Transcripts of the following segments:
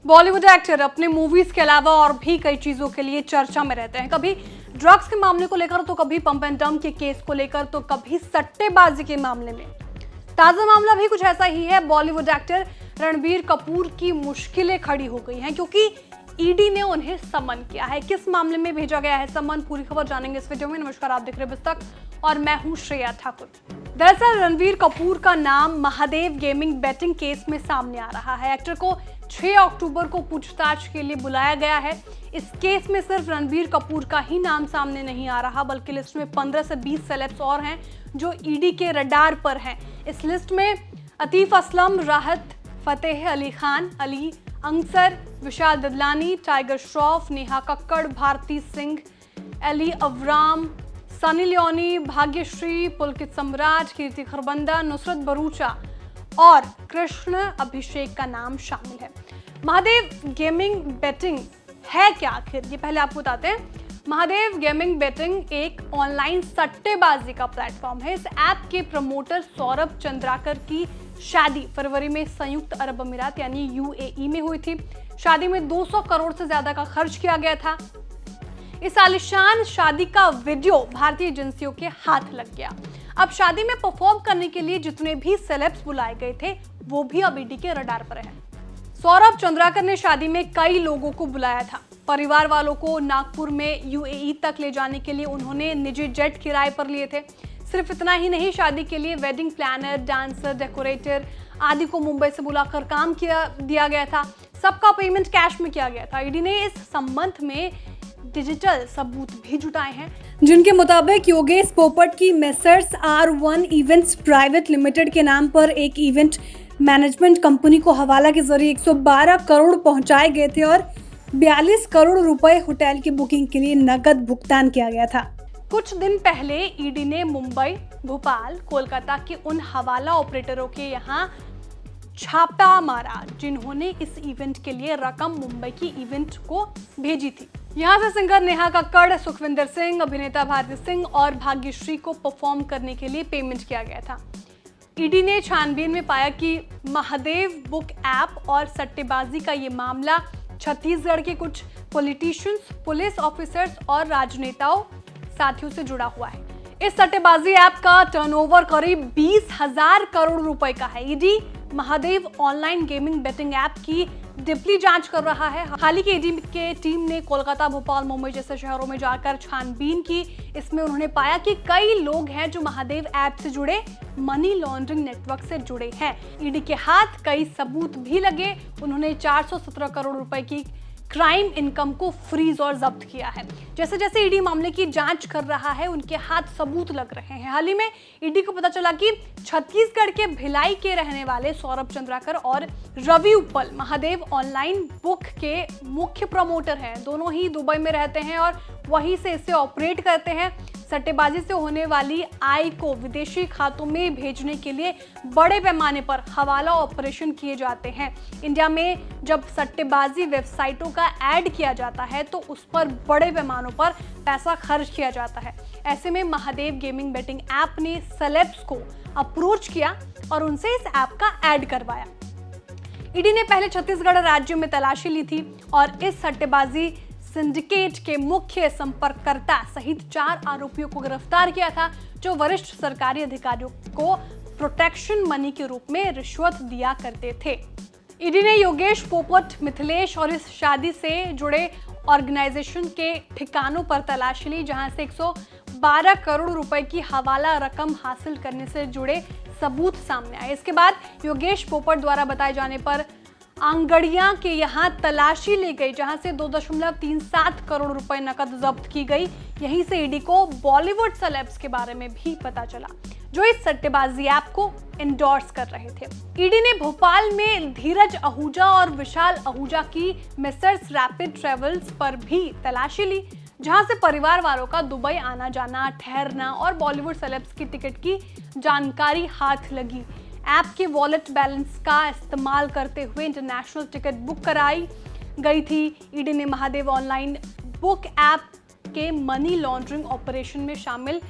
Bollywood actor अपने movies के अलावा और भी कई चीजों के लिए चर्चा में रहते हैं। कभी ड्रग्स के मामले को लेकर, तो कभी पंप एंड डंप के केस को लेकर, तो कभी सट्टेबाजी के मामले में। ताजा मामला भी कुछ ऐसा ही है। बॉलीवुड एक्टर रणबीर कपूर की मुश्किलें खड़ी हो गई हैं क्योंकि ईडी ने उन्हें समन किया है। किस मामले में भेजा गया है समन, पूरी खबर जानेंगे इस वीडियो में। नमस्कार, आप देख रहे हैं बिस्तक और मैं हूं श्रेया ठाकुर। दरअसल रणबीर कपूर का नाम महादेव गेमिंग बेटिंग केस में सामने आ रहा है। एक्टर को 6 अक्टूबर को पूछताछ के लिए बुलाया गया है। इस केस में सिर्फ रणबीर कपूर का ही नाम सामने नहीं आ रहा, बल्कि लिस्ट में 15 से 20 सेलेब्स और हैं जो ईडी के रडार पर हैं। इस लिस्ट में अतीफ असलम, राहत फतेह अली खान, अली अंसर, विशाल ददलानी, टाइगर श्रॉफ, नेहा कक्कड़, भारती सिंह, अली अवराम, सनी लियोनी, भाग्यश्री, पुलकित सम्राट, कीर्ति खरबंदा, नुसरत भरूचा और कृष्ण अभिषेक का नाम शामिल है। महादेव गेमिंग बेटिंग है क्या आखिर, ये पहले आपको बताते हैं। महादेव गेमिंग बेटिंग एक ऑनलाइन सट्टेबाजी का प्लेटफॉर्म है। इस ऐप के प्रमोटर सौरभ चंद्राकर की शादी फरवरी में संयुक्त अरब अमीरात यानी यूएई में हुई थी। शादी में 200 करोड़ से ज्यादा का खर्च किया गया था। इस आलिशान शादी का वीडियो भारतीय एजेंसियों के हाथ लग गया। अब शादी में परफॉर्म करने के लिए जितने भी सेलेब्स बुलाए गए थे वो भी अब ईडी के रडार पर हैं। सौरभ चंद्राकर ने शादी में कई लोगों को बुलाया था। परिवार वालों को नागपुर में यूएई तक ले जाने के लिए उन्होंने निजी जेट किराए पर लिए थे। सिर्फ इतना ही नहीं, शादी के लिए वेडिंग प्लानर, डांसर, डेकोरेटर आदि को मुंबई से बुलाकर काम दिया गया था। सबका पेमेंट कैश में किया गया था। ईडी ने इस संबंध में डिजिटल सबूत भी जुटाए हैं, जिनके मुताबिक योगेश पोपट की messrs R1 events private limited के नाम पर एक इवेंट मैनेजमेंट कंपनी को हवाला के जरिए 112 करोड़ पहुंचाए गए थे और 42 करोड़ रुपए होटल की बुकिंग के लिए नकद भुगतान किया गया था। कुछ दिन पहले ईडी ने मुंबई, भोपाल, कोलकाता के उन हवाला ऑपरेटरों के यहाँ छापा मारा जिन्होंने इस इवेंट के लिए रकम मुंबई की इवेंट को भेजी थी। यहाँ से सिंगर नेहा कक्कड़, सुखविंदर सिंह, अभिनेता भारती सिंह और भाग्यश्री को परफॉर्म करने के लिए पेमेंट किया गया था। ईडी ने छानबीन में पाया कि महादेव बुक ऐप और सट्टेबाजी का ये मामला छत्तीसगढ़ के कुछ पॉलिटिशियंस, पुलिस ऑफिसर्स और राजनेताओं साथियों से जुड़ा हुआ है। इस सट्टेबाजी ऐप का टर्नओवर करीब 20,000 करोड़ रुपए का है। ED Mahadev online gaming betting app की डीपली जांच कर रहा है। हाल ही ईडी के टीम ने कोलकाता, भोपाल, मुंबई जैसे शहरों में जाकर छानबीन की। इसमें उन्होंने पाया कि कई लोग हैं जो महादेव ऐप से जुड़े मनी लॉन्ड्रिंग नेटवर्क से जुड़े हैं। ईडी के हाथ कई सबूत भी लगे। उन्होंने 417 करोड़ रुपए की क्राइम इनकम को फ्रीज और जब्त किया है। जैसे जैसे ईडी मामले की जांच कर रहा है, उनके हाथ सबूत लग रहे हैं। हाल ही में ईडी को पता चला कि छत्तीसगढ़ के भिलाई के रहने वाले सौरभ चंद्राकर और रवि उप्पल महादेव ऑनलाइन बुक के मुख्य प्रमोटर हैं। दोनों ही दुबई में रहते हैं और वहीं से इसे ऑपरेट करते हैं। सट्टेबाजी से होने वाली आय को विदेशी खातों में भेजने के लिए बड़े पैमाने पर हवाला ऑपरेशन किए जाते हैं। इंडिया में जब सट्टेबाजी वेबसाइटों का ऐड किया जाता है तो उस पर बड़े पैमानों पर पैसा खर्च किया जाता है। ऐसे में महादेव गेमिंग बेटिंग ऐप ने सेलेब्स को अप्रोच किया और उनसे इस ऐप का ऐड करवाया। ईडी ने पहले छत्तीसगढ़ राज्य में तलाशी ली थी और इस सट्टेबाजी सिंडिकेट के मुख्य संपर्ककर्ता सहित 4 आरोपियों को गिरफ्तार किया था, जो वरिष्ठ सरकारी अधिकारियों को प्रोटेक्शन मनी के रूप में रिश्वत दिया करते थे। ईडी ने योगेश पोपट, मिथिलेश और इस शादी से जुड़े ऑर्गेनाइजेशन के ठिकानों पर तलाशी ली, जहां से 112 करोड़ रुपए की हवाला रकम हासिल करने से जुड़े सबूत सामने आए। इसके बाद योगेश पोपट द्वारा बताए जाने पर आंगड़िया के यहाँ तलाशी ली गई, जहां से 2.37 करोड़ रुपए नकद जब्त की गई। यहीं से ईडी को बॉलीवुड सेलेब्स के बारे में भी पता चला जो इस सट्टेबाजी ऐप को एंडोर्स कर रहे थे। ईडी ने भोपाल में धीरज आहूजा और विशाल आहूजा की मेसर्स रैपिड ट्रेवल्स पर भी तलाशी ली, जहां से परिवार वालों का दुबई आना जाना, ठहरना और बॉलीवुड सेलेब्स की टिकट की जानकारी हाथ लगी। ऐप के वॉलेट बैलेंस का इस्तेमाल करते हुए इंटरनेशनल टिकट बुक कराई गई थी। ईडी ने महादेव ऑनलाइन बुक ऐप के मनी लॉन्ड्रिंग ऑपरेशन में शामिल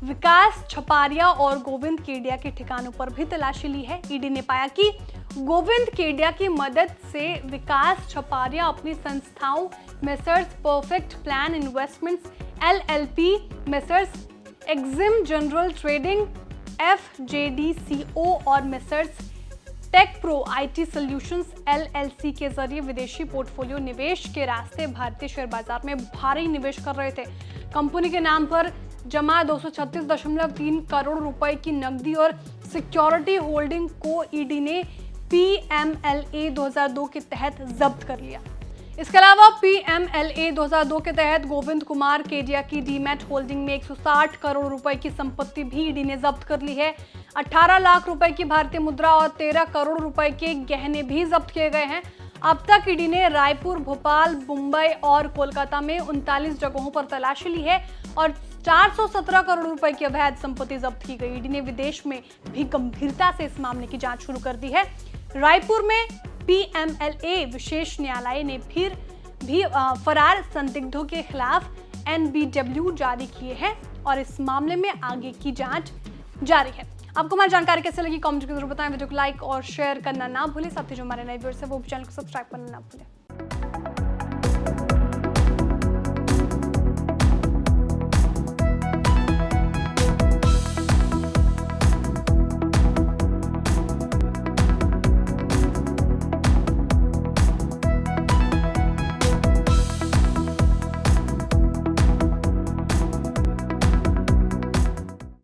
विकास छपारिया और गोविंद केडिया के ठिकानों पर भी तलाशी ली है। ईडी ने पाया कि गोविंद केडिया की मदद से विकास छपारिया अपनी संस्थाओं messrs perfect plan investments LLP, messrs exim general trading FJDCO और messrs tech pro IT solutions LLC के जरिए विदेशी पोर्टफोलियो निवेश के रास्ते भारतीय शेयर बाजार में भारी निवेश कर रहे थे। कंपनी के नाम पर जमा 236.3 करोड़ रुपए की नकदी और सिक्योरिटी होल्डिंग को ईडी ने PMLA 2002 के तहत जब्त कर लिया। इसके अलावा PMLA 2002 के तहत गोविंद कुमार केडिया की डीमैट होल्डिंग में 160 करोड़ रुपए की संपत्ति भी ईडी ने जब्त कर ली है। 18 लाख रुपए की भारतीय मुद्रा और 13 करोड़ रुपए के गहने भी जब्त किए गए हैं। अब तक ईडी ने रायपुर, भोपाल, मुंबई और कोलकाता में 39 जगहों पर तलाशी ली है और 417 करोड़ रुपए की अवैध संपत्ति जब्त की गई। ईडी ने विदेश में भी गंभीरता से इस मामले की जांच शुरू कर दी है। रायपुर में PMLA विशेष न्यायालय ने फिर भी फरार संदिग्धों के खिलाफ NBW जारी किए हैं और इस मामले में आगे की जांच जारी है। आपको हमारी जानकारी कैसे लगी कमेंट करके जरूर बताएं। वीडियो को लाइक और शेयर करना ना भूलें। साथ ही जो हमारे नए व्यूअर्स हैं वो चैनल को सब्सक्राइब करना ना भूलें।